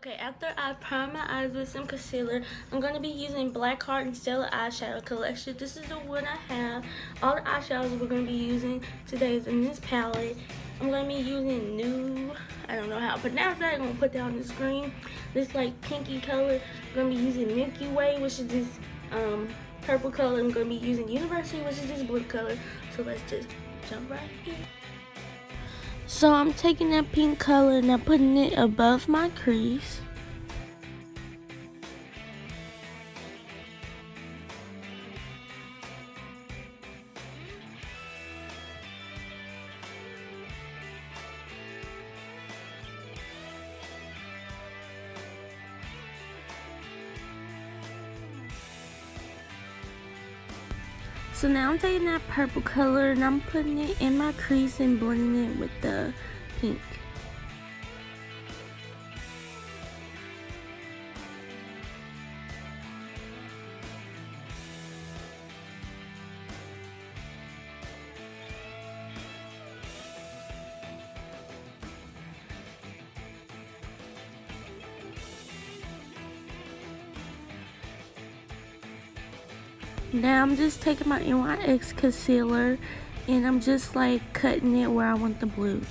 Okay, after I prime my eyes with some concealer, I'm going to be using Black Heart and Stella eyeshadow collection. This is the one I have. All the eyeshadows we're going to be using today is in this palette. I'm going to be using New, I don't know how to pronounce that. I'm going to put that on the screen. This like pinky color. I'm going to be using Milky Way, which is this purple color. I'm going to be using University, which is this blue color. So let's just jump right in. So I'm taking that pink color and I'm putting it above my crease. So now I'm taking that purple color and I'm putting it in my crease and blending it with the pink. Now I'm just taking my NYX concealer and I'm just like cutting it where I want the blue.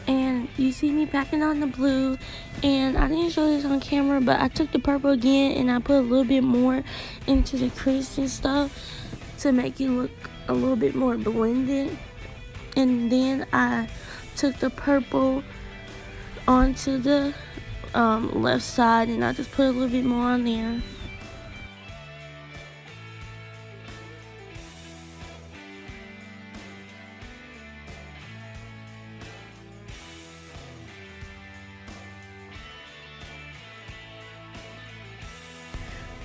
And you see me packing on the blue, and I didn't show this on camera, but I took the purple again and I put a little bit more into the crease and stuff to make it look a little bit more blended. And then I took the purple onto the left side and I just put a little bit more on there.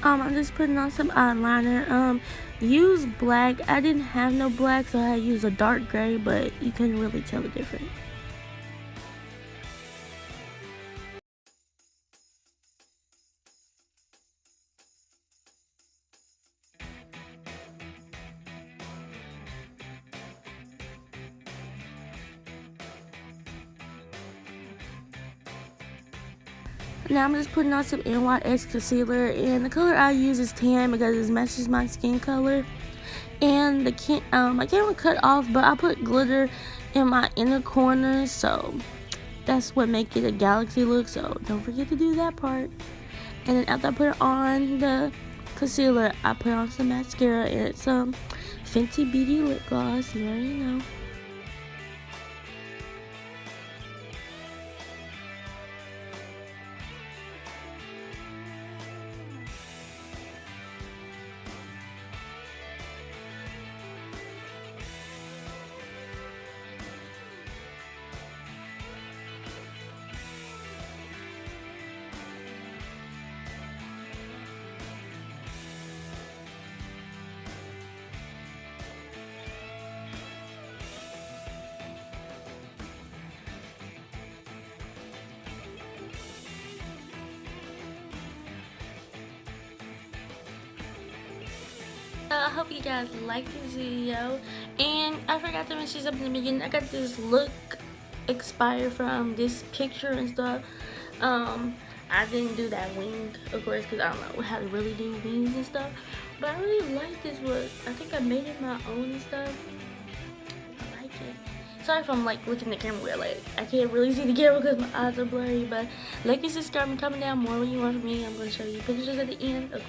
I'm just putting on some eyeliner. Use black. I didn't have no black, so I used a dark gray, but you couldn't really tell the difference. Now I'm just putting on some NYX concealer, and the color I use is tan because it matches my skin color. And my camera cut off, but I put glitter in my inner corner, so that's what makes it a galaxy look, so don't forget to do that part. And then after I put on the concealer, I put on some mascara, and it's Fenty Beauty lip gloss. You already know. I hope you guys like this video, and I forgot to mention something in the beginning. I got this look expired from this picture and stuff. I didn't do that wing, of course, because I don't know how to really do wings and stuff, but I really like this look. I think I made it my own and stuff. I like it. Sorry if I'm like looking at the camera weird, like I can't really see the camera because my eyes are blurry, but like and subscribe and comment down more when you want from me. I'm going to show you pictures at the end, of